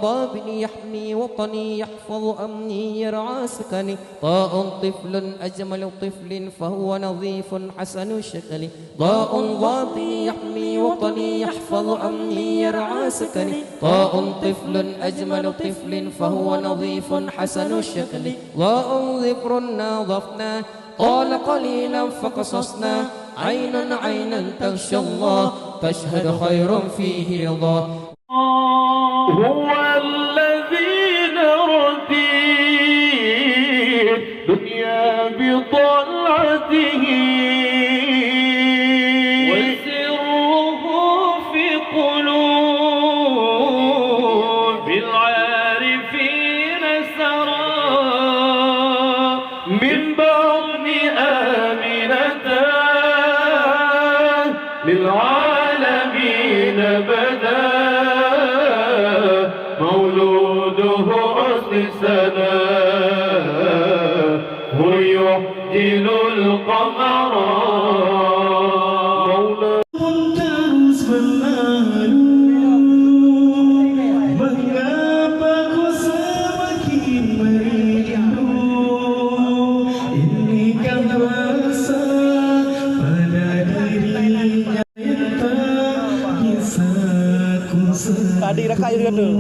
ضابني يحمي وطني يحفظ أمني يرعى سكني طاء طفل أجمل طفل فهو نظيف حسن الشكل ضاء ضابني يحمي وطني يحفظ أمني يرعى سكني طاء طفل أجمل طفل فهو نظيف حسن الشكل ضاء ذكر ناظفنا قال قليلا فقصصنا عينا عينا تغشى الله تشهد خير فيه رضا هو الذي نرضي دنيا بطلعته وسره في قلوب العارفين سرى من بطن آمنة للعالمين بدا مولوده أصل سنة هو يحجل القمر مولاه terus berlalu mengapa kau semakin merindu ini kan rasa pada dirinya yang tak bisa ku sentuh. Tadi rakak juga tuh.